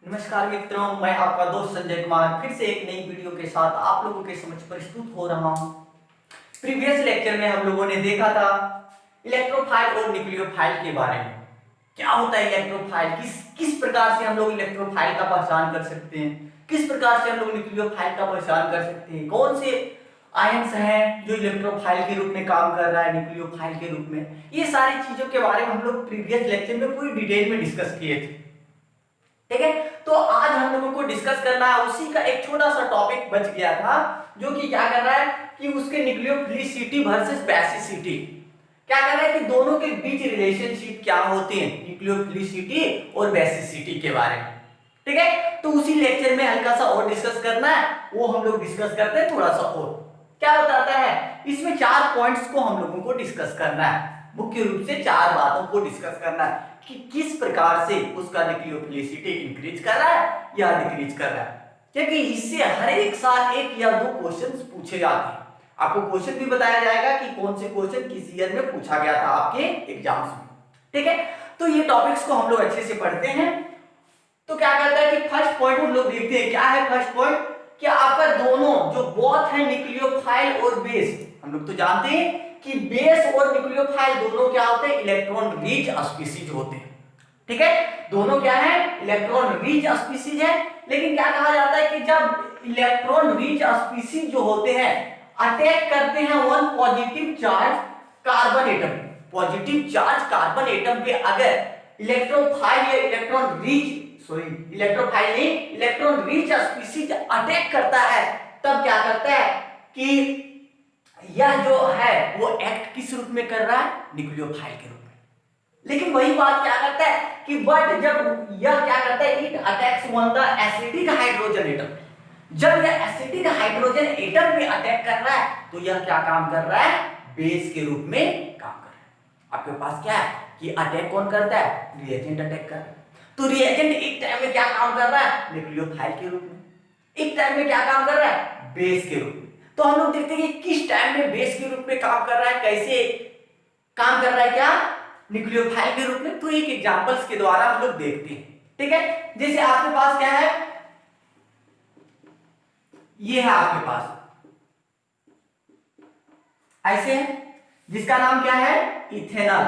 नमस्कार मित्रों, मैं आपका दोस्त संजय कुमार फिर से एक नई वीडियो के साथ आप लोगों के समक्ष प्रस्तुत हो रहा हूं। प्रीवियस लेक्चर में हम लोगों ने देखा था इलेक्ट्रोफाइल और न्यूक्लियोफाइल के बारे में। क्या होता है इलेक्ट्रोफाइल, किस प्रकार से हम लोग इलेक्ट्रोफाइल का पहचान कर सकते हैं, किस प्रकार से हम लोग न्यूक्लियोफाइल का पहचान कर सकते हैं, कौन से आयंस हैं जो इलेक्ट्रोफाइल के रूप में काम कर रहा है न्यूक्लियोफाइल के रूप में। ये सारी चीजों के बारे में हम लोग प्रीवियस लेक्चर में पूरी डिटेल में डिस्कस किए थे। ठीक है, तो आज हम लोगों को डिस्कस करना है उसी का एक छोटा सा टॉपिक बच गया था, जो कि क्या कर रहा है कि उसके न्यूक्लियोफिलिसिटी वर्सेस बेसिसिटी, क्या कर रहा है कि दोनों के बीच रिलेशनशिप क्या होते हैं, न्यूक्लियोफिलिसिटी और बेसिसिटी के बारे में। ठीक है, तो उसी लेक्चर में हल्का सा और डिस्कस करना है, वो हम लोग डिस्कस करते हैं थोड़ा सा और। क्या बताता है इसमें 4 पॉइंट्स को हम लोगों को डिस्कस करना है, मुख्य रूप से 4 बातों को डिस्कस करना है कि किस प्रकार से उसका न्यूक्लियोफिलिसिटी इंक्रीज कर रहा है या डिक्रीज कर रहा है, क्योंकि इससे हर एक साल 1 या 2 क्वेश्चंस पूछे जाते हैं। आपको क्वेश्चन भी बताया जाएगा कि कौन से क्वेश्चन किस ईयर में पूछा गया था आपके एग्जाम्स में। ठीक है, तो ये टॉपिक्स को हम लोग अच्छे से पढ़ते हैं। तो क्या कहता है कि फर्स्ट पॉइंट हम लोग देखते हैं। क्या है फर्स्ट पॉइंट कि आपका दोनों जो बोथ है न्यूक्लियोफाइल और बेस, हम लोग तो जानते हैं कि बेस और न्यूक्लियोफाइल दोनों क्या होते हैं, इलेक्ट्रॉन रिच स्पीशीज होते हैं। ठीक है, दोनों क्या है, इलेक्ट्रॉन रिच स्पीशीज है। लेकिन क्या कहा जाता है कि जब इलेक्ट्रॉन रिच स्पीशीज जो होते हैं अटैक करते हैं one positive charge carbon atom, positive charge carbon atom पे अगर इलेक्ट्रोफाइल या इलेक्ट्रोफाइल नहीं, इलेक्ट्रॉन रिच स्पीशीज अटैक करता है, तब क्या करता है कि यह जो है वो एक्ट किस रूप में कर रहा है, न्यूक्लियोफाइल के रूप में। लेकिन वही बात क्या करता है कि बट जब यह क्या करता है, it attacks one the acidic hydrogen atom, जब यह एसिडिक हाइड्रोजन एटम पे अटैक कर रहा है तो यह क्या काम कर रहा है, बेस के रूप में काम कर रहा है। आपके पास क्या है कि अटैक कौन करता है, रिएजेंट अटैक कर रहा है। तो रिएजेंट एक टाइम में क्या काम कर रहा है, न्यूक्लियोफाइल के रूप में, एक टाइम में क्या काम कर रहा है, बेस के रूप में। तो हम लोग देखते हैं कि किस टाइम में बेस के रूप में काम कर रहा है, कैसे काम कर रहा है, क्या न्यूक्लियोफाइल के रूप में। तो एक एग्जांपल्स के द्वारा हम लोग देखते हैं। ठीक है, जैसे आपके पास क्या है, ये है आपके पास ऐसे है, जिसका नाम क्या है, इथेनॉल।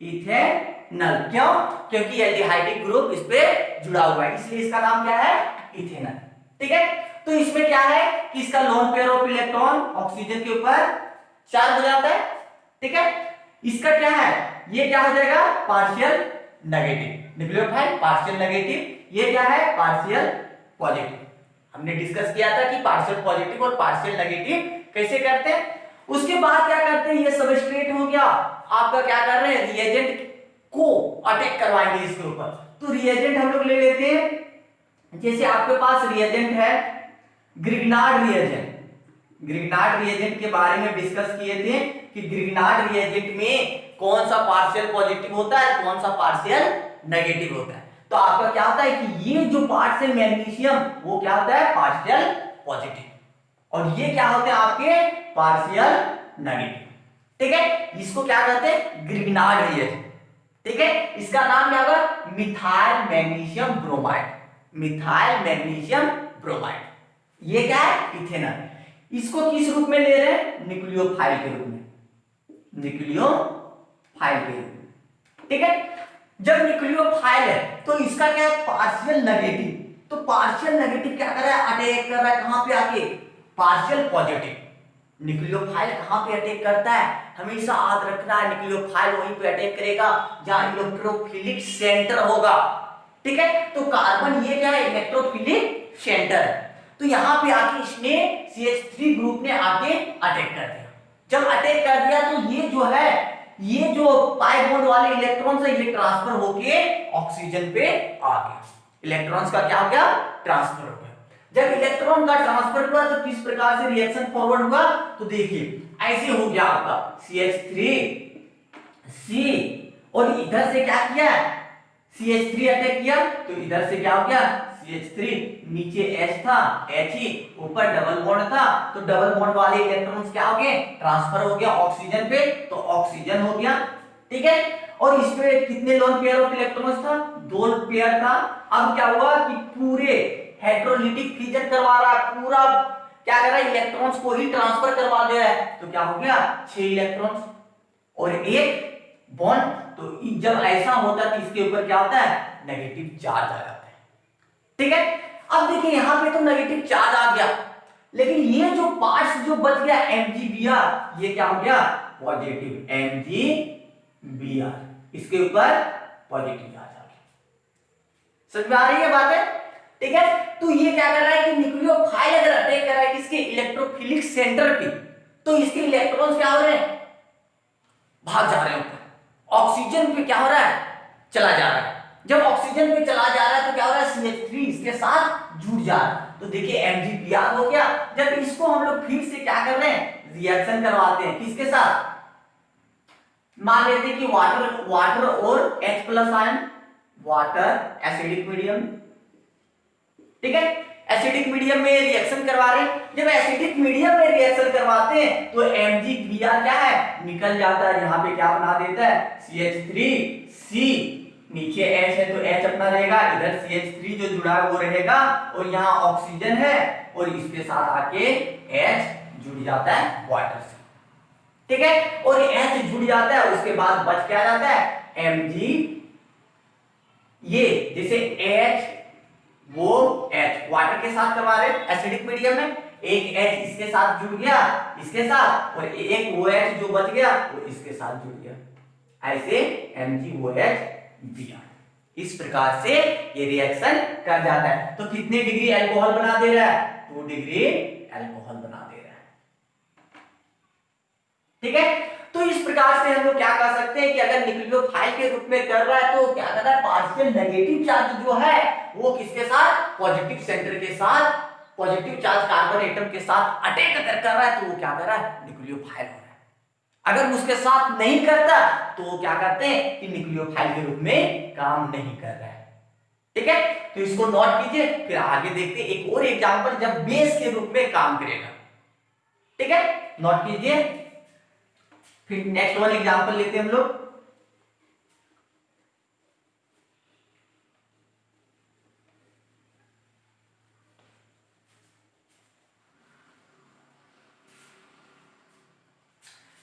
इथेनॉल क्यों, क्योंकि एल्डिहाइडिक ग्रुप इस पे जुड़ा हुआ है, इसलिए इसका नाम क्या है, इथेनॉल। ठीक है, तो इसमें क्या है कि इसका lone pair of electron oxygen के ऊपर चार्ज हो जाता है। ठीक है, इसका क्या है, ये क्या हो जाएगा, partial negative, nucleophile partial negative, ये क्या है, पार्शियल पॉजिटिव। हमने डिस्कस किया था कि पार्शियल पॉजिटिव और पार्शियल नेगेटिव कैसे करते हैं। उसके बाद क्या करते हैं, ये सबस्ट्रेट हो गया आपका, क्या कर रहे हैं, रिएजेंट को अटैक करवाएंगे इसके ऊपर। तो रिएजेंट हम लोग ले लेते हैं, जैसे आपके पास रिएजेंट है ग्रिग्नार्ड रिएजेंट। ग्रिग्नार्ड रिएजेंट के बारे में डिस्कस किए थे कि ग्रिग्नार्ड रिएजेंट में कौन सा पार्शियल पॉजिटिव होता है, कौन सा पार्शियल नेगेटिव होता है। तो आपका क्या होता है कि ये जो पार्ट्स है मैग्नीशियम, वो क्या होता है, पार्शियल पॉजिटिव, और ये क्या होते हैं आपके, पार्शियल नेगेटिव। ठीक है, इसको क्या कहते हैं, ग्रिग्नार्ड रिएजेंट। ठीक है, इसका नाम क्या होगा, methyl magnesium bromide, methyl magnesium bromide. ये क्या है, इथेनॉल। इसको किस रूप में ले रहे हैं, न्यूक्लियोफाइल के रूप में, न्यूक्लियोफाइल के रूप में। ठीक है, जब न्यूक्लियोफाइल है तो इसका क्या है, पार्शियल नेगेटिव। तो पार्शियल नेगेटिव क्या कर रहा है, अटैक कर रहा है कहां पे आके, पार्शियल पॉजिटिव। न्यूक्लियोफाइल कहां पे अटैक करता है, हमेशा याद रखना है, न्यूक्लियोफाइल वहीं पे अटैक करेगा जहां इलेक्ट्रोफिलिक सेंटर होगा। ठीक है, तो कार्बन ये क्या है, इलेक्ट्रोफिलिक सेंटर है। तो यहां पे आके इसने CH3 ग्रुप ने आके अटैक कर दिया। जब अटैक कर दिया तो ये जो है, ये जो पाई बॉन्ड वाले इलेक्ट्रॉन से ये ट्रांसफर होके ऑक्सीजन पे आ गया, इलेक्ट्रॉन्स का क्या हो गया, ट्रांसफर हो गया। जब इलेक्ट्रॉन का ट्रांसफर हुआ तो किस प्रकार से रिएक्शन फॉरवर्ड हुआ, तो देखिए ऐसे हो गया आपका CH3C, और इधर से क्या किया, CH3 अटैक किया, तो इधर से क्या हो गया, CH3, नीचे H था, He, ऊपर डबल बॉन्ड था, तो डबल बॉन्ड वाले इलेक्ट्रॉन्स क्या हो गए, ट्रांसफर हो गया ऑक्सीजन पे, तो ऑक्सीजन हो गया। ठीक है, और इस पे कितने लोन पेयर ऑफ इलेक्ट्रॉन्स था, 2 पेयर था। अब क्या हुआ कि पूरे हेटेरोलिटिक फ्यूजन करवा रहा है, पूरा क्या कर रहा है, इलेक्ट्रॉन्स को ही ट्रांसफर करवा दे रहा है। तो क्या हो गया, 6 इलेक्ट्रॉन्स और एक बॉन्ड। तो जब ऐसा होता है तो इसके ऊपर क्या होता है, नेगेटिव चार्ज आ जाता है। ठीक है, अब देखिए यहां पे तो नेगेटिव चार्ज आ गया, लेकिन ये जो पार्ट्स जो बच गया MgBr, ये क्या हो गया, पॉजिटिव MgBr, इसके ऊपर पॉजिटिव चार्ज आ गया। समझ में आ रही है बातें? ठीक है, तो ये क्या कर रहा है कि न्यूक्लियोफाइल अगर अटैक कर रहा है किसके, इलेक्ट्रोफिलिक सेंटर पे, तो इसके इलेक्ट्रॉन्स क्या हो रहे हैं, भाग जा रहे हैं ऊपर। ऑक्सीजन पे क्या हो रहा है, चला जा रहा है। जब ऑक्सीजन पे चला जा रहा है तो क्या हो रहा है, CH3 इसके साथ जुड़ जा रहा है। तो देखिए MgBr हो गया। जब इसको हम लोग फिर से क्या कर रहे हैं, रिएक्शन करवाते हैं किसके साथ, मान लेते हैं कि वाटर और H+ ion, water acidic medium. ठीक है, एसिडिक मीडियम में रिएक्शन करवा रहे हैं। जब एसिडिक मीडियम में रिएक्शन करवाते हैं तो MgBr क्या है, निकल जाता है। यहाँ पे क्या बना देता है, CH3C, नीचे H है तो H अपना रहेगा, इधर CH3 जो जुड़ा है वो रहेगा, और यहाँ ऑक्सीजन है और इसके साथ आके H जुड़ जाता है वाटर से। ठीक है, और H जुड़ जाता है, उसके बाद बच क्या जाता है, Mg, ये जैसे H, वो H वाटर के साथ करवा रहे एसिडिक मीडियम में, एक H इसके साथ जुड़ गया, इसके साथ, और एक OH जो बच गया वो इसके साथ जुड़ गया, ऐसे MgOH Br। इस प्रकार से ये रिएक्शन कर जाता है। तो कितने डिग्री अल्कोहल बना दे रहा है, 2 डिग्री अल्कोहल बना दे रहा है। ठीक है, तो इस प्रकार से हम लोग क्या कर सकते हैं कि अगर न्यूक्लियोफाइल के रूप में कर रहा है तो क्या कर रहा है, पार्शियल नेगेटिव चार्ज जो है वो किसके साथ, पॉजिटिव सेंटर के साथ, पॉजिटिव चार्ज कार्बन एटम के साथ अटैक अगर कर रहा है तो वो क्या कर रहा है, न्यूक्लियोफाइल हो रहा है। अगर उसके साथ नहीं करता तो वो क्या करते हैं कि न्यूक्लियोफाइल के रूप में काम नहीं कर रहा है। ठीक है, तो इसको नोट कीजिए, फिर आगे देखते हैं एक और एग्जांपल जब बेस के रूप में काम करेगा। ठीक है, नोट कीजिए, फिर नेक्स्ट वन एग्जांपल लेते हैं हम लोग।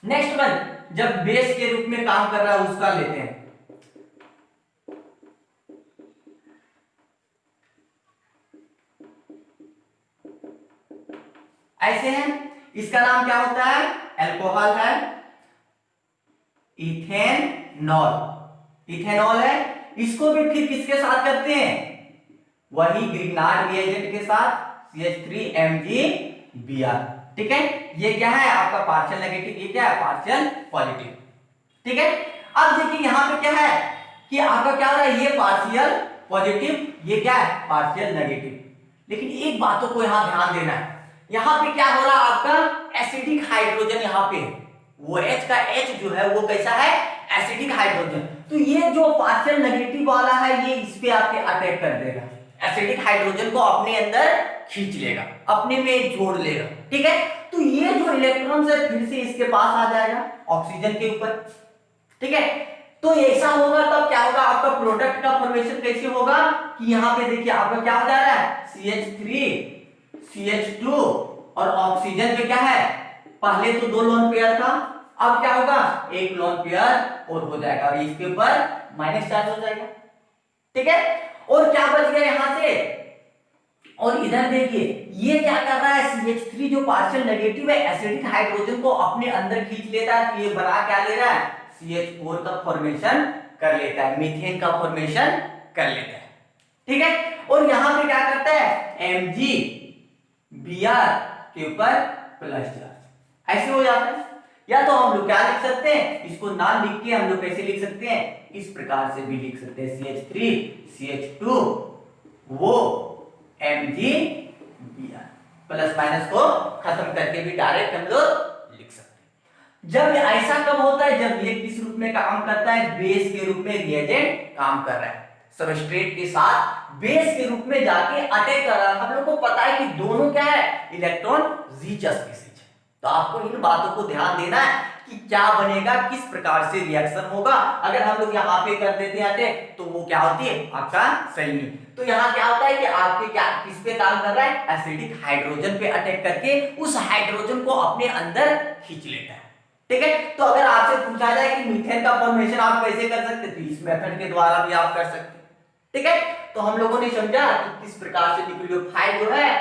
नेक्स्ट वन जब बेस के रूप में काम कर रहा है उसका लेते हैं। ऐसे हैं, इसका नाम क्या होता है, अल्कोहल है, इथेनॉल, इथेनॉल है। इसको भी फिर किसके साथ करते हैं, वही ग्रिग्नार्ड रिएजेंट के साथ, CH3MgBr। ठीक है, ये क्या है आपका पार्शियल नेगेटिव, ये क्या है पार्शियल पॉजिटिव। ठीक है, अब देखिए यहां पे क्या है कि आपका क्या हो रहा है, ये पार्शियल पॉजिटिव, ये क्या है पार्शियल नेगेटिव। लेकिन एक बातों को यहां ध्यान देना है, यहां पे क्या हो रहा है आपका एसिडिक हाइड्रोजन, यहां पे वो H का H जो है वो कैसा है, एसिडिक हाइड्रोजन। तो ये जो पार्शियल नेगेटिव वाला है ये इस पे आपके अटैक कर देगा, एसिडिक हाइड्रोजन को अपने अंदर खींच लेगा, अपने में जोड़ लेगा। ठीक है, तो ये जो इलेक्ट्रॉन है फिर से इसके पास आ जाएगा ऑक्सीजन के ऊपर। ठीक है, तो ऐसा होगा तब क्या होगा, आपका प्रोडक्ट का फॉर्मेशन कैसे होगा कि यहाँ पे देखिए आपका क्या हो जा रहा है, CH3 CH2 और ऑक्सीजन पे क्या है, पहले तो 2 लोन पेयर था, अब क्या होगा, एक लोन पेयर और हो जाएगा, और इसके ऊपर माइनस चार्ज हो जाएगा। ठीक है, और क्या बच गया यहां से, और इधर देखिए ये क्या कर रहा है, CH3 जो पार्शियल नेगेटिव है एसिडिक हाइड्रोजन को अपने अंदर खींच लेता है, तो ये बना क्या ले रहा है, CH4 का फॉर्मेशन कर लेता है, मीथेन का फॉर्मेशन कर लेता है। ठीक है, और यहां पे क्या करता है, MgBr के ऊपर प्लस चार्ज, ऐसे हो जाता है। या तो हम लोग क्या लिख सकते हैं, इसको ना लिख के हम लोग कैसे लिख सकते हैं, इस प्रकार से भी लिख सकते हैं, CH3 CH2 वो MgBr, प्लस माइनस को खत्म करके भी डायरेक्ट हम लोग लिख सकते हैं। जब ऐसा कब होता है, जब ये किस रूप में काम करता है, बेस के रूप में रिएजेंट काम कर रहा है, सबस्ट्रेट के साथ बेस के रूप में जाके अटैक कर रहा है। हम लोग को पता है कि दोनों क्या है, इलेक्ट्रॉन रिच स्पीशीज। तो आपको इन बातों को ध्यान देना है कि कि क्या बनेगा, किस प्रकार से रिएक्शन होगा। अगर हम लोग यहाँ पे कर देते हैं अटैक तो वो क्या होती है आपका सही। तो यहाँ क्या होता है कि आपके क्या किस पे काम कर रहा है, एसिडिक हाइड्रोजन पे अटैक करके उस हाइड्रोजन को अपने अंदर खींच लेता है। ठीक है, तो अगर आपसे पूछा जाए कि मीथेन का फॉर्मेशन आप कैसे कर सकते, तो इस मेथड के द्वारा भी आप कर सकते। ठीक है, तो हम लोगों ने समझा कि किस प्रकार से न्यूक्लियोफाइल जो है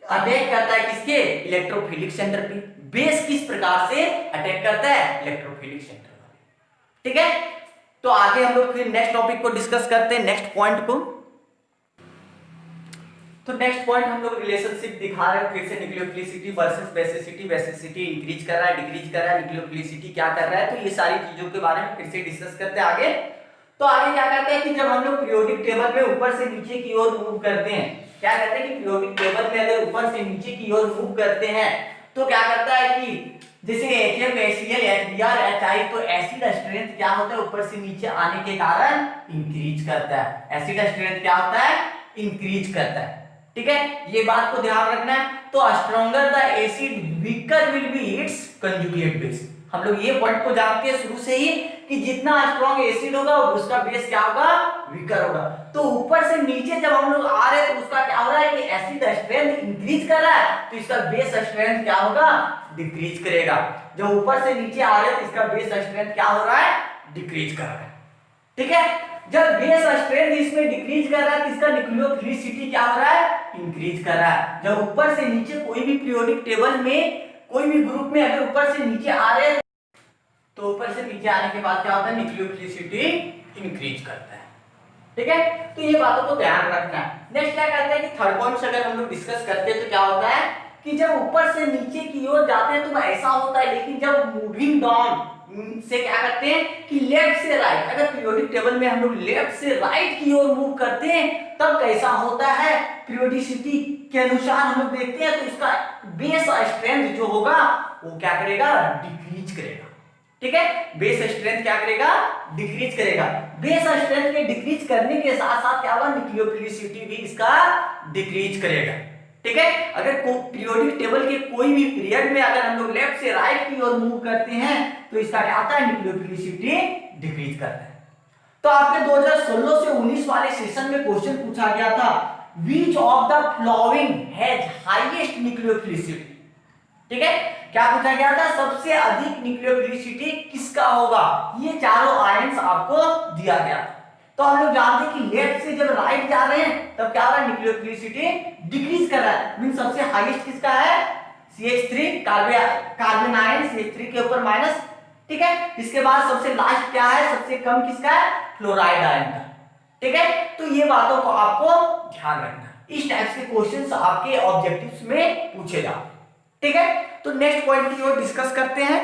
अटैक करता है किसके, इलेक्ट्रोफिलिक सेंटर पे। बेस किस प्रकार से अटैक करता है, इलेक्ट्रोफिलिक सेंटर पे। ठीक है, तो आगे हम लोग फिर नेक्स्ट टॉपिक को डिस्कस करते हैं, नेक्स्ट पॉइंट को। तो नेक्स्ट पॉइंट हम लोग रिलेशनशिप दिखा रहे हैं फिर से, nucleophilicity versus basicity. Basicity increase कर रहा है, डिक्रीज कर रहा है, न्यूक्लियोफिलिसिटी क्या कर रहा है, तो ये सारी चीजों के बारे में फिर से डिस्कस करते हैं आगे। तो आगे क्या करते हैं कि जब हम लोग पीरियोडिक टेबल में ऊपर से नीचे की ओर मूव करते हैं, क्या करते हैं कि पीरियोडिक टेबल में अगर ऊपर से नीचे की ओर मूव करते हैं तो क्या करता है कि जैसे HF, HCl, HBr, HI, तो एसिड स्ट्रेंथ क्या होता है, ऊपर से नीचे आने के कारण इंक्रीज करता है। एसिड स्ट्रेंथ क्या होता है, इंक्रीज करता है। ठीक है, ये बात को ध्यान रखना है। तो stronger the acid weaker will be it's conjugate base. हम लोग ये पॉइंट को जानते हैं शुरू से ही कि जितना स्ट्रॉन्ग एसिड होगा उसका बेस क्या होगा, वीकर होगा। तो ऊपर से नीचे जब हम लोग आ रहे हैं तो उसका क्या हो रहा है कि एसिड स्ट्रेंथ इंक्रीज कर रहा है, तो इसका बेस स्ट्रेंथ क्या होगा, डिक्रीज करेगा। जब ऊपर से नीचे आ रहे हैं तो इसका बेस स्ट्रेंथ क्या हो रहा है, डिक्रीज कर रहा है। ठीक है, जब बेस स्ट्रेंथ इसमें डिक्रीज कर रहा है तो इसका न्यूक्लियोफिलिसिटी क्या हो रहा है, इंक्रीज कर रहा है। जब ऊपर से नीचे कोई भी पीरियोडिक टेबल में कोई भी ग्रुप में अगर ऊपर से नीचे आ रहे हैं तो ऊपर से नीचे आने के बाद क्या होता है, न्यूक्लियोफिलिसिटी इंक्रीज करता है। ठीक है, तो ये बातों को ध्यान रखना है। नेक्स्ट क्या करते हैं कि थर्ड पॉइंट से अगर हम लोग डिस्कस करते हैं तो क्या होता है कि जब ऊपर से नीचे की ओर जाते हैं तो ऐसा होता है, लेकिन जब मूविंग डाउन से क्या करते हैं कि लेफ्ट से राइट, अगर पीरियोडिक टेबल में हम लोग लेफ्ट से राइट की ओर मूव करते हैं तब कैसा होता है, पीरियोडिसिटी के अनुसार हम लोग देखते हैं तो इसका बेस स्ट्रेंथ जो होगा वो क्या करेगा, डिक्रीज करेगा। ठीक है, बेस स्ट्रेंथ क्या करेगा, डिक्रीज करेगा। बेस स्ट्रेंथ के डिक्रीज करने के साथ साथ क्या होगा, न्यूक्लियोफिलिसिटी भी इसका डिक्रीज करेगा। ठीक है, अगर पीरियोडिक टेबल के कोई भी पीरियड में अगर हम लोग लेफ्ट से राइट की ओर मूव करते हैं तो इसका क्या होता है, न्यूक्लियोफिलिसिटी डिक्रीज करता है। तो आपके 2016 से 19 वाले सेशन में क्वेश्चन पूछा गया था, which of the following has highest nucleophilicity. ठीक है, क्या पूछा गया था, सबसे अधिक न्यूक्लियोफिलिसिटी किसका होगा। ये चारों आयंस आपको दिया गया था। तो हम लोग जानते हैं कि लेफ्ट से जब राइट जा रहे हैं तब क्या हो रहा है, न्यूक्लियोफिलिसिटी डिक्रीज कर रहा है। मीन सबसे हाईएस्ट किसका है, CH3 कार्बन आयन, CH3 के ऊपर माइनस। ठीक है, इसके बाद सबसे लास्ट क्या है, सबसे कम किसका है, फ्लोराइड आयन का। ठीक है, तो ये बातों को आपको ध्यान रखना, इस टाइप के क्वेश्चंस आपके ऑब्जेक्टिव्स में पूछे जाते। ठीक है, तो नेक्स्ट पॉइंट की ओर डिस्कस करते हैं।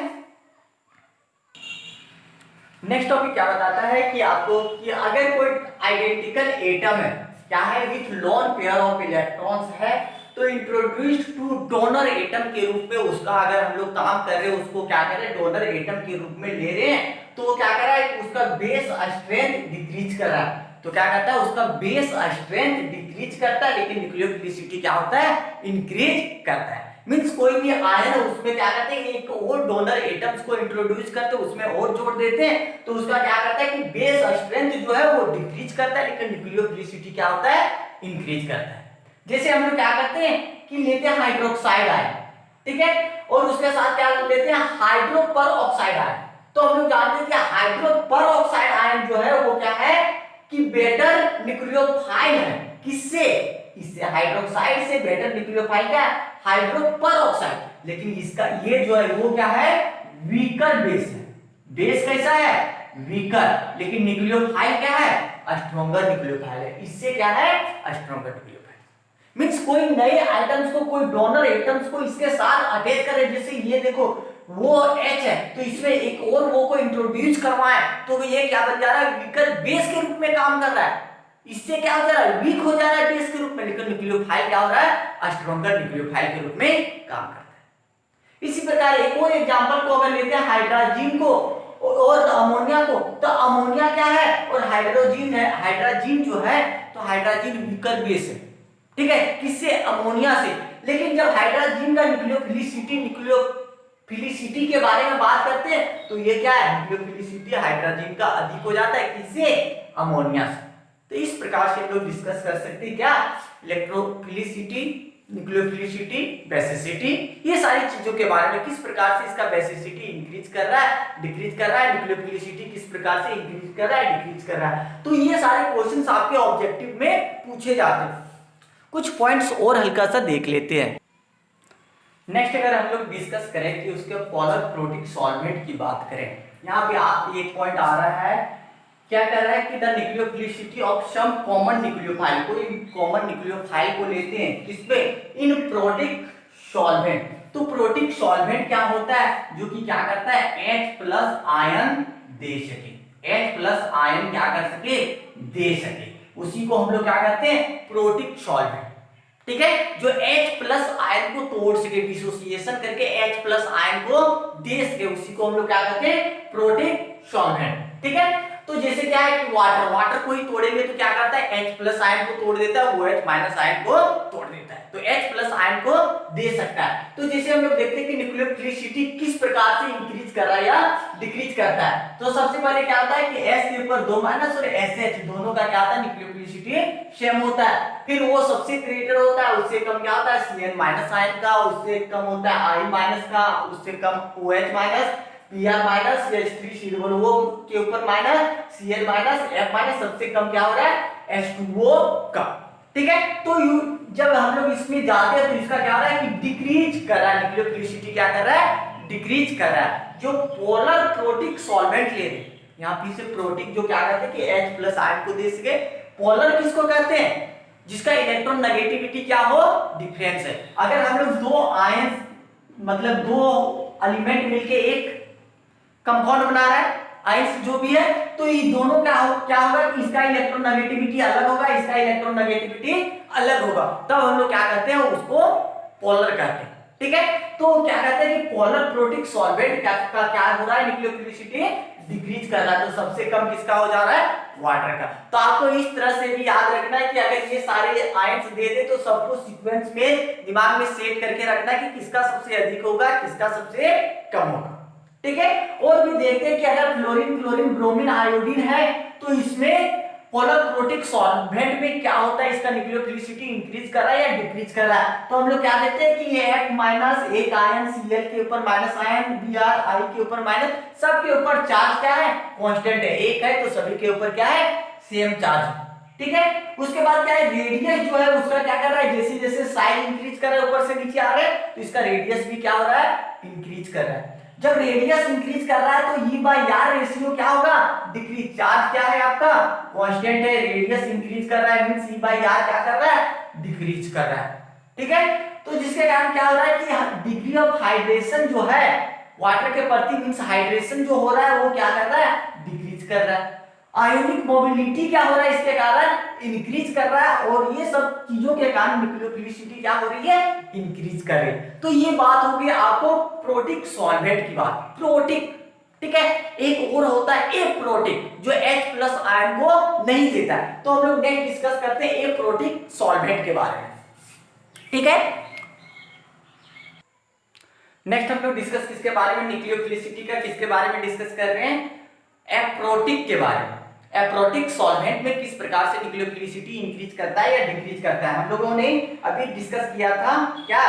नेक्स्ट टॉपिक क्या बताता है कि आपको कि अगर कोई आइडेंटिकल एटम है, क्या है, with lone pair of electrons है, तो इंट्रोड्यूस्ड टू डोनर एटम के रूप में उसका अगर हम लोग काम कर रहे हैं, उसको क्या कर रहे हैं, डोनर एटम के रूप में ले रहे हैं, तो वो क्या कर रहा है, उसका बेस स्ट्रेंथ डिक्रीज कर रहा है। तो क्या करता है, उसका बेस स्ट्रेंथ डिक्रीज करता है, लेकिन न्यूक्लियोफिलिसिटी क्या होता है, इंक्रीज करता है। मींस कोई भी आयन है उसमें क्या करते हैं, एक और डोनर एटम्स को इंट्रोड्यूस करते हैं, उसमें और जोड़ देते हैं, तो उसका क्या करता है कि बेस स्ट्रेंथ जो है वो डिक्रीज करता है, लेकिन न्यूक्लियोफिलिसिटी क्या होता है, इंक्रीज करता है। जैसे हम लोग क्या करते हैं कि लेते हैं हाइड्रोक्साइड आयन, ठीक है, और उसके साथ क्या लेते हैं, हाइड्रोपर ऑक्साइड आयन। तो हम लोग जानते हैं कि हाइड्रोपर ऑक्साइड आयन जो है वो क्या है कि बेटर न्यूक्लियोफाइल है। किससे, इससे हाइड्रोक्साइड से बेटर न्यूक्लियोफाइल क्या है, हाइड्रोपर ऑक्साइड। लेकिन इसका ये जो है वो क्या है, वीकर बेस है। बेस कैसा है, वीकर, लेकिन न्यूक्लियोफाइल क्या है, स्ट्रॉन्गर न्यूक्लियोफाइल है। इससे क्या है, स्ट्रॉन्गर न्यूक्लियोफाइल। मींस कोई नए आइटम्स को, कोई डोनर एटम्स को इसके साथ अटैच करे, जैसे ये देखो वो H है तो इसमें एक और वो को इंट्रोड्यूस करवाएं तो ये क्या बन जा रहा है, वीकर बेस के रूप में काम कर रहा है। इससे क्या हो जा रहा है, वीक हो जा रहा है बेस के रूप में, लेकिन न्यूक्लियोफाइल क्या हो रहा है, स्ट्रॉन्गर न्यूक्लियोफाइल के रूप में काम करता है। इसी प्रकार एक और एग्जांपल को अगर लेते हैं हाइड्रोजन को और अमोनिया को, तो अमोनिया क्या है और हाइड्रोजन है, हाइड्रोजन जो है तो हाइड्रोजन वीकर बेस है। ठीक है, किससे, अमोनिया से। लेकिन जब हाइड्रोजन का न्यूक्लियोफिलिसिटी न्यूक्लियोफिलिसिटी के बारे में बात करते हैं तो ये क्या है, न्यूक्लियोफिलिसिटी हाइड्रोजन का अधिक हो जाता है, किससे, अमोनिया से। तो इस प्रकार से हम लोग डिस्कस कर सकते हैं क्या, इलेक्ट्रोफिलिसिटी, न्यूक्लियोफिलिसिटी, बेसिसिटी, ये सारी चीजों के बारे में, किस प्रकार से इसका बेसिसिटी इंक्रीज कर रहा है, डिक्रीज कर रहा है, न्यूक्लियोफिलिसिटी किस प्रकार से इंक्रीज कर रहा है, डिक्रीज कर रहा है। तो ये सारे क्वेश्चंस आपके ऑब्जेक्टिव में पूछे जाते हैं। कुछ पॉइंट्स और हल्का सा देख लेते हैं। नेक्स्ट अगर हम लोग डिस्कस करें कि उसके पोलर प्रोटिक सॉल्वेंट की बात करें, यहाँ पे आप एक पॉइंट आ रहा है, क्या कर रहा है कि the nucleophilicity of some common nucleophile, कोई कॉमन न्यूक्लियोफाइल को लेते हैं किसमें, इन प्रोटिक सॉल्वेंट। तो प्रोटिक सॉल्वेंट क्या होता है, जो कि क्या करता है, H+ आयन दे सके, H+ आयन क्या कर सके, दे सके, उसी को हम लोग क्या कहते हैं, प्रोटिक सॉल्वेंट। ठीक है, जो H+ आयन को तोड़ सके, डिसोसिएशन करके H+ आयन को दे सके, उसी को हम लोग क्या कहते हैं, प्रोटिक सॉल्वेंट। ठीक है, तो जैसे क्या है कि वाटर को ही तोड़ेंगे तो क्या करता है, H+ आयन को तोड़ देता है, वो H- आयन को तोड़ देता है, तो H+ आयन को दे सकता है। तो जैसे हम लोग देखते हैं कि न्यूक्लियोफिलिसिटी किस प्रकार से इंक्रीज कर रहा है या डिक्रीज करता है। तो सबसे पहले क्या होता है कि S के ऊपर 2 माइनस और SH दोनों का क्या होता है, न्यूक्लियोफिलिसिटी सेम होता है। फिर वो सबसे ग्रेटर होता है, उससे कम क्या होता है, Cn- आयन का, उससे कम होता है I- का, उससे कम OH-, Br- या H3 वो के ऊपर माइनस, Cl-, F-, सबसे कम क्या हो रहा है, H2O का। ठीक है, तो जब हम लोग इसमें जाते हैं तो इसका क्या हो रहा है कि डिक्रीज कर रहा है, न्यूक्लियोफिलिसिटी क्या कर रहा है, डिक्रीज कर रहा है। जो पोलर प्रोटिक सॉल्वेंट ले रहे, यहाँ फिर से प्रोटिक जो क्या कहते हैं कि H+ आयन को दे सके, पोलर किसको कहते हैं, जिसका इलेक्ट्रॉन नेगेटिविटी क्या हो, डिफरेंस है। अगर हम लोग दो आयन मतलब दो एलिमेंट मिलके एक कंपाउंड बना रहा है, आयंस जो भी है, तो ये दोनों क्या होगा कि इसका इलेक्ट्रॉन नेगेटिविटी अलग होगा, इसका इलेक्ट्रॉन नेगेटिविटी अलग होगा, तब हम लोग क्या कहते हैं, उसको पोलर कहते हैं। ठीक है, तो क्या कहते हैं कि पोलर प्रोटिक सॉल्वेंट का क्या हो रहा है, न्यूक्लियोफिलिसिटी डिक्रीज कर रहा है, तो सबसे कम किसका हो जा रहा है, वाटर का। तो आपको इस तरह से भी याद रखना है कि अगर ये सारे आयंस दे दे तो सबको सीक्वेंस में दिमाग में सेट करके रखना है कि किसका सबसे अधिक होगा, किसका सबसे कम होगा। ठीक है, और भी देखते हैं कि अगर फ्लोरीन, क्लोरीन, ब्रोमीन, आयोडीन है तो इसमें पोलर प्रोटिक सॉल्वेंट में क्या होता है, इसका न्यूक्लियोफिलिसिटी इंक्रीज कर रहा है या डिक्रीज कर रहा है। तो हम लोग क्या देखते हैं कि ये H- एक आयन Cl के ऊपर माइनस आयन, Br के ऊपर माइनस, सबके ऊपर चार्ज क्या है, कांस्टेंट है, एक है, तो सभी के ऊपर क्या है, सेम चार्ज। ठीक है, उसके बाद क्या है, रेडियस जो है उसका क्या कर रहा है, जैसे जैसे साइज इंक्रीज कर रहा है, ऊपर से नीचे आ रहा है, तो इसका रेडियस भी क्या हो रहा है, इंक्रीज कर रहा है। जब रेडियस इंक्रीज कर रहा है तो E/R रेशियो क्या होगा, डिक्रीज। चार्ज क्या है आपका, कांस्टेंट है, रेडियस इंक्रीज कर रहा है, मींस E/R क्या कर रहा है, डिक्रीज कर रहा है। ठीक है, तो जिसके कारण क्या हो रहा है कि डिग्री ऑफ हाइड्रेशन जो है वाटर के प्रति, मींस हाइड्रेशन जो हो रहा है वो क्या कर रहा है, डिक्रीज कर रहा है। आयोनिक मोबिलिटी क्या हो रहा है, इसके कारण इंक्रीज कर रहा है, और ये सब चीजों के कारण न्यूक्लियोफिलिसिटी क्या हो रही है, इंक्रीज कर रही है। तो ये बात होगी आपको प्रोटिक सॉल्वेंट की बात, प्रोटिक। ठीक है, एक और होता है एप्रोटिक, जो H+ आयन को नहीं देता है। तो हम लोग नेक्स्ट डिस्कस करते हैं एप्रोटिक सॉल्वेंट के बारे में। ठीक है, नेक्स्ट हम लोग डिस्कस किसके बारे में, न्यूक्लियोफिलिसिटी का किसके बारे में डिस्कस कर रहे हैं, एप्रोटिक के बारे में। एप्रोटिक सॉल्वेंट में किस प्रकार से न्यूक्लियोफिलिसिटी इंक्रीज करता है या डिक्रीज करता है, हम लोगों ने अभी डिस्कस किया था क्या,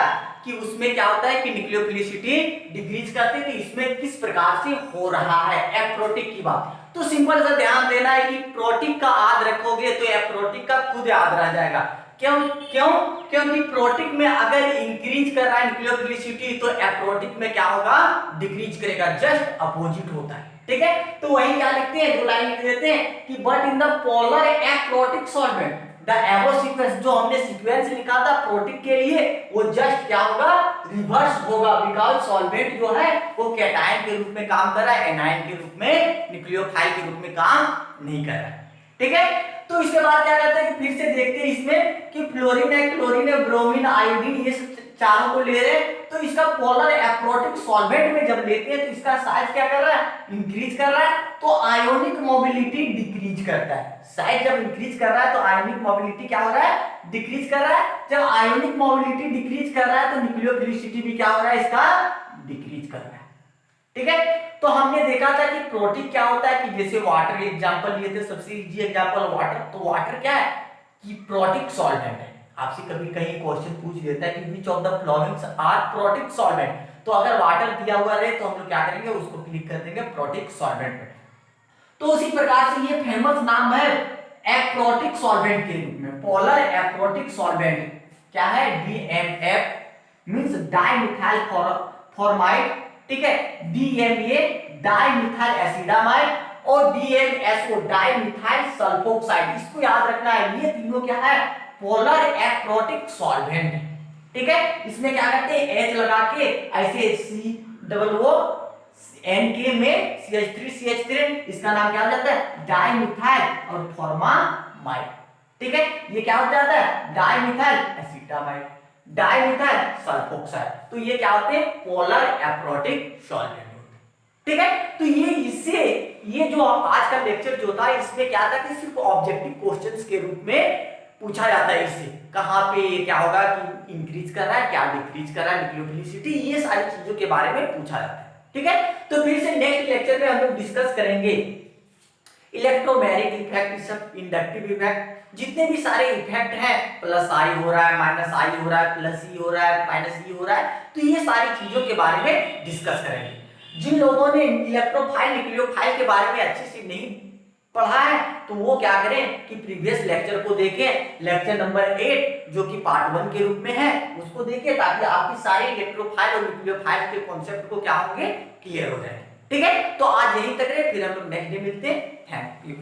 कि उसमें क्या होता है कि न्यूक्लियोफिलिसिटी डिक्रीज करते हैं, तो इसमें किस प्रकार से हो रहा है, एप्रोटिक की बात। तो सिंपल सा ध्यान देना है कि प्रोटिक का याद रखोगे तो एप्रोटिक का खुद याद रह जाएगा। क्यों क्यों क्योंकि प्रोटिक में अगर इंक्रीज कर रहा है न्यूक्लियोफिलिसिटी तो एप्रोटिक में क्या होगा, डिक्रीज करेगा, जस्ट अपोजिट होता है। ठीक है, तो वही क्या लिखते हैं, दो लाइन लिख देते हैं कि but in the polar aprotic solvent the एबो सीक्वेंस, जो हमने सीक्वेंस लिखा था प्रोटिक के लिए वो जस्ट क्या होगा, रिवर्स होगा, बिकॉज़ सॉल्वेंट जो है वो कैटायन के रूप में काम कर रहा है, एनायन के रूप में, न्यूक्लियोफाइल के रूप में काम नहीं कर रहा है। ठीक है, तो इसके बाद क्या करते हैं कि फिर से देखते हैं इसमें कि फ्लोरीन है, क्लोरीन है, ब्रोमीन, आयोडीन, ये सब चारों को ले रहे हैं, तो इसका पोलर एप्रोटिक सॉल्वेंट में जब लेते हैं तो इसका साइज क्या कर रहा है, इंक्रीज कर रहा है, तो आयोनिक मोबिलिटी डिक्रीज करता है। साइज जब इंक्रीज कर रहा है तो आयोनिक मोबिलिटी क्या हो रहा है, डिक्रीज कर रहा है। जब आयोनिक मोबिलिटी डिक्रीज कर रहा है तो न्यूक्लियोफिलिसिटी भी क्या हो रहा है, इसका डिक्रीज कर रहा है। ठीक है। तो हमने देखा था कि प्रोटीन क्या होता है, कि जैसे वाटर एग्जांपल लिए थे, सबसे इजी एग्जांपल वाटर। तो वाटर क्या है कि प्रोटिक सॉल्वेंट है। आपसे कभी कहीं क्वेश्चन पूछ देता है कि which of the followings are protic solvent, तो अगर वाटर दिया हुआ रहे तो हम लोग क्या करेंगे, उसको क्लिक कर देंगे प्रोटिक सॉल्वेंट पे। तो उसी प्रकार से ये फेमस नाम है एप्रोटिक सॉल्वेंट के रूप में, पोलर एप्रोटिक सॉल्वेंट। क्या है, DMF मींस डाइमिथाइल फॉर्माइड, ठीक है। DMA डाइमिथाइल एसिडामाइड और DMSO डाइमिथाइल सल्फोक्साइड। इसको याद रखना है, ये तीनों क्या है, पोलर एप्रोटिक सॉल्वेंट, ठीक है। इसमें क्या करते हैं, H लगा के ऐसे COO NK में CH3 इसका नाम क्या हो जाता है, डाइमिथाइल और फॉर्मामाइड, ठीक है। ये क्या हो जाता है, डाइमिथाइल एसिटामाइड, डाइमिथाइल सल्फोक्साइड। तो ये क्या होते हैं, पोलर एप्रोटिक सॉल्वेंट, ठीक है। तो ये इससे ये जो आज का लेक्चर जो था, इसमें क्या था कि सिर्फ ऑब्जेक्टिव क्वेश्चंस के रूप में पूछा जाता है। इससे कहां पे ये क्या होगा कि इंक्रीज कर रहा है, क्या डिक्रीज कर रहा है न्यूक्लियोफिलिसिटी, ये सारी चीजों के बारे में पूछा जाता है, ठीक है। तो फिर से नेक्स्ट लेक्चर में हम लोग डिस्कस करेंगे इलेक्ट्रोमैग्नेटिक इफेक्ट, सब इंडक्टिव इफेक्ट, जितने भी सारे इफेक्ट हैं, प्लस आई हो रहा है, माइनस आई हो रहा है, प्लस ई हो रहा है, माइनस ई हो रहा है, तो ये सारी चीजों के बारे में डिस्कस करेंगे। जिन लोगों ने इलेक्ट्रोफाइल न्यूक्लियोफाइल के बारे में अच्छे से नहीं पढ़ा है, तो वो क्या करें कि प्रीवियस लेक्चर को देखें, लेक्चर नंबर 8 जो कि पार्ट 1 के रूप में है, उसको देखें, ताकि आपकी सारे इलेक्ट्रोफाइल और न्यूक्लियोफाइल के कॉन्सेप्ट को क्या होंगे, क्लियर हो जाए, ठीक है। तो आज यहीं तक रहे, फिर हम लोग नेक्स्ट डे मिलते हैं। Thank you.